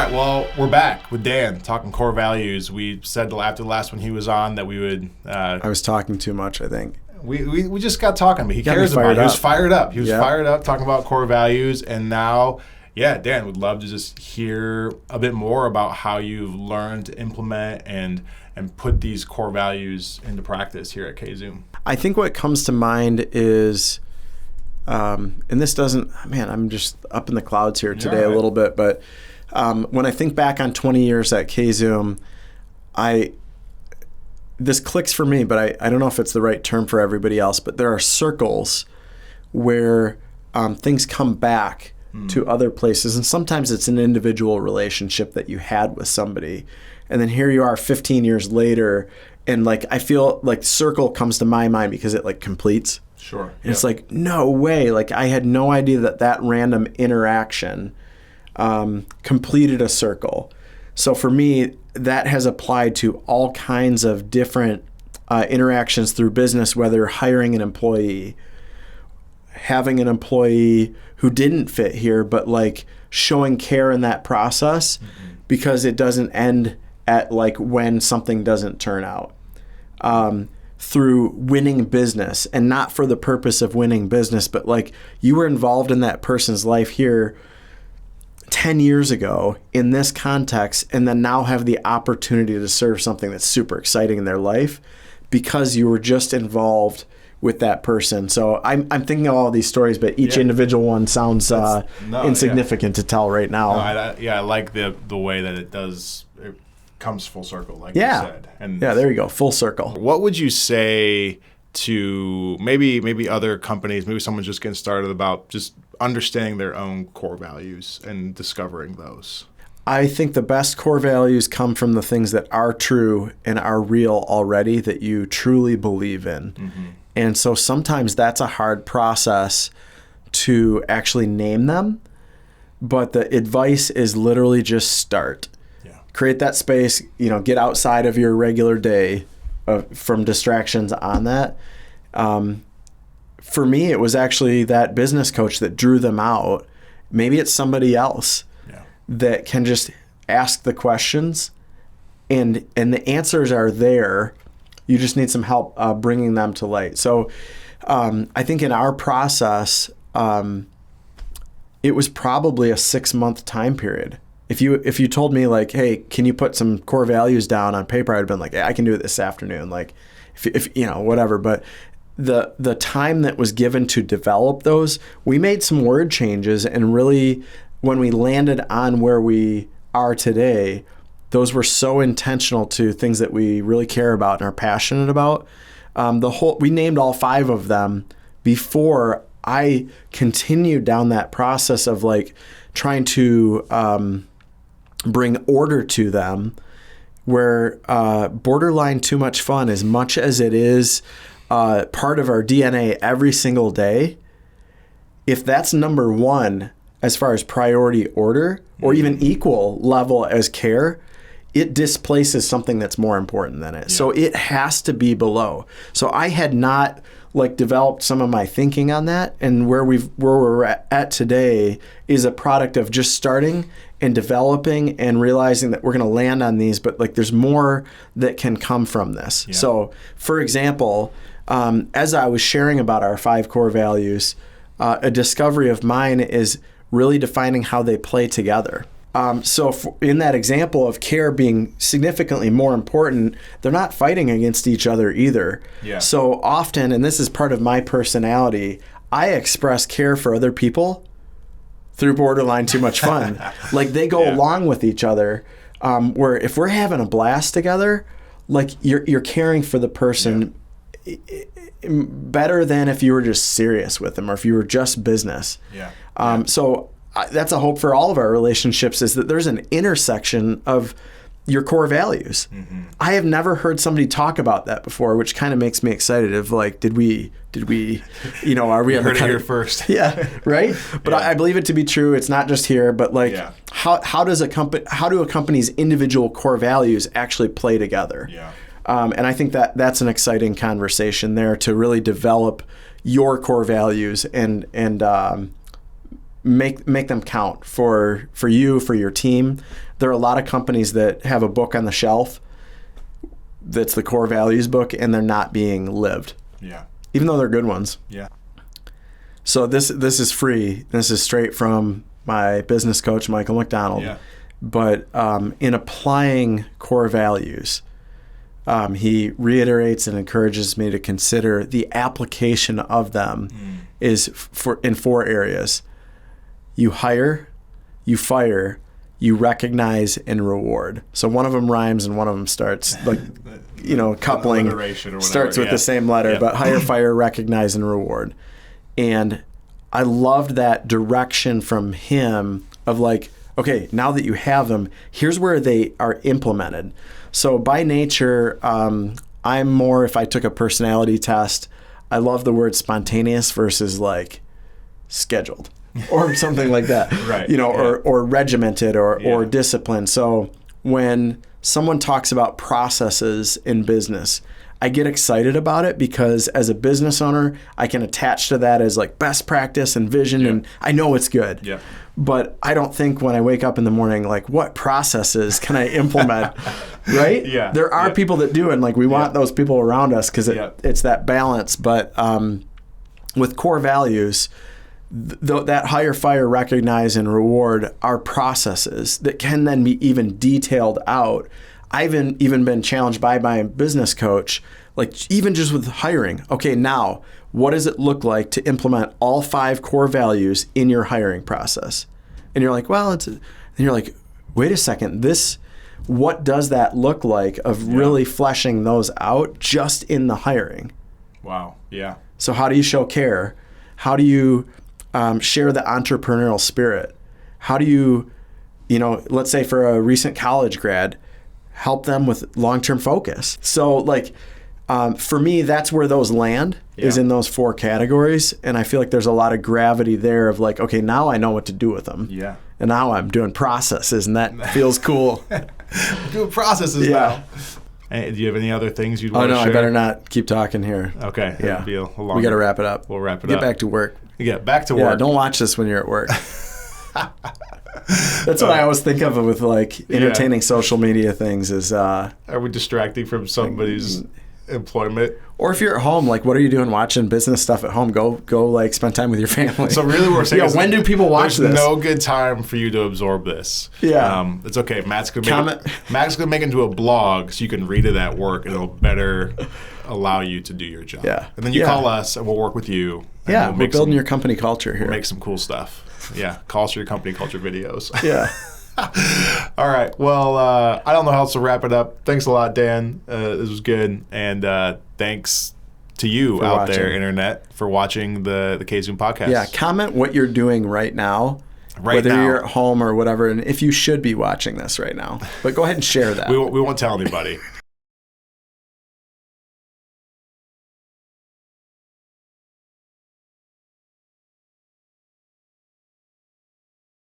right, well, we're back with Dan talking core values. We said after the last one he was on that we would... I was talking too much, I think. We just got talking, but he cares about it. He was fired up. He was fired up talking about core values, and now, Dan, would love to just hear a bit more about how you've learned to implement and put these core values into practice here at Kzoom. I think what comes to mind is... and this doesn't... Man, I'm just up in the clouds here today a little bit, but... when I think back on 20 years at Kzoom, this clicks for me, but I don't know if it's the right term for everybody else, but there are circles where things come back to other places, and sometimes it's an individual relationship that you had with somebody, and then here you are 15 years later, and like I feel like circle comes to my mind because it like completes. Sure. And it's like, no way, like I had no idea that random interaction completed a circle. So for me, that has applied to all kinds of different interactions through business, whether hiring an employee, having an employee who didn't fit here, but like showing care in that process because it doesn't end at like when something doesn't turn out. Through winning business, and not for the purpose of winning business, but like you were involved in that person's life here 10 years ago in this context, and then now have the opportunity to serve something that's super exciting in their life because you were just involved with that person. So I'm thinking of all these stories, but each individual one sounds insignificant to tell right now. I like the way that it comes full circle, like you said. And there you go, full circle. What would you say to maybe other companies, maybe someone's just getting started, about just understanding their own core values and discovering those? I think the best core values come from the things that are true and are real already, that you truly believe in. Mm-hmm. And so sometimes that's a hard process to actually name them, but the advice is literally just start. Yeah. Create that space, get outside of your regular day from distractions on that. For me, it was actually that business coach that drew them out. Maybe it's somebody else that can just ask the questions, and the answers are there. You just need some help bringing them to light. So I think in our process, it was probably a 6-month time period. If you told me like, hey, can you put some core values down on paper, I'd have been like, hey, I can do it this afternoon. Like, if whatever. But the time that was given to develop those, we made some word changes, and really when we landed on where we are today, those were so intentional to things that we really care about and are passionate about. We named all 5 of them before I continued down that process of like trying to bring order to them, where borderline too much fun, as much as it is part of our DNA every single day, if that's number 1 as far as priority order, or even equal level as care, it displaces something that's more important than it. Yeah. So it has to be below. So I had not like developed some of my thinking on that, and where we're at today is a product of just starting and developing and realizing that we're going to land on these, but like there's more that can come from this. Yeah. So for example, as I was sharing about our 5 core values, a discovery of mine is really defining how they play together. In that example of care being significantly more important, they're not fighting against each other either. Yeah. So often, and this is part of my personality, I express care for other people through borderline too much fun. Like they go along with each other, where if we're having a blast together, like you're caring for the person better than if you were just serious with them or if you were just business. So that's a hope for all of our relationships, is that there's an intersection of your core values. Mm-hmm. I have never heard somebody talk about that before, which kind of makes me excited. Of like, did we, are we? You heard it here first. Yeah, right. But I believe it to be true. It's not just here, but like, how do a company's individual core values actually play together? Yeah. And I think that's an exciting conversation there, to really develop your core values and make them count for you, for your team. There are a lot of companies that have a book on the shelf that's the core values book, and they're not being lived. Yeah. Even though they're good ones. Yeah. So this is free. This is straight from my business coach, Michael McDonald. Yeah. But in applying core values, he reiterates and encourages me to consider the application of them is in 4 areas. You hire, you fire, you recognize, and reward. So one of them rhymes and one of them starts like, coupling, starts with the same letter, but hire, fire, recognize, and reward. And I loved that direction from him of like, okay, now that you have them, here's where they are implemented. So by nature, I'm more, if I took a personality test, I love the word spontaneous versus like scheduled or something like that, right? Or regimented or disciplined. So when someone talks about processes in business, I get excited about it because as a business owner, I can attach to that as like best practice and vision, and I know it's good. Yeah. But I don't think when I wake up in the morning, like, what processes can I implement, right? Yeah. There are people that do, and like we want those people around us because it's that balance. But with core values, that hire, fire, recognize, and reward are processes that can then be even detailed out. I've even been challenged by my business coach, like even just with hiring. Okay, now what does it look like to implement all 5 core values in your hiring process? And you're like, well, and you're like, wait a second, what does that look like of really fleshing those out just in the hiring? Wow. Yeah. So how do you show care? How do you share the entrepreneurial spirit? How do you, let's say for a recent college grad, help them with long-term focus? So like, for me, that's where those land is in those 4 categories. And I feel like there's a lot of gravity there of like, okay, now I know what to do with them. Yeah. And now I'm doing processes, and that feels cool. Doing processes now. Hey, do you have any other things you'd want to share? I better not keep talking here. Okay. Yeah. Be a long we got to wrap it up. We'll wrap it up. Get back to work. Yeah, back to work. Yeah, don't watch this when you're at work. That's what I always think of with like entertaining social media things is are we distracting from somebody's employment? Or if you're at home, like what are you doing watching business stuff at home? Go like spend time with your family. So really what we're saying is when do people watch there's this? no good time for you to absorb this. Yeah. It's okay. Matt's gonna make it into a blog so you can read it at work and it'll better allow you to do your job. Yeah. And then you call us and we'll work with you. Yeah, we're building your company culture here. We'll make some cool stuff. Yeah, call us your company culture videos. Yeah. All right. Well, I don't know how else to wrap it up. Thanks a lot, Dan. This was good. And thanks to you for out watching. there, Internet, for watching the Kzoom podcast. Yeah, comment what you're doing right now. Whether you're at home or whatever, and if you should be watching this right now. But go ahead and share that. We won't tell anybody.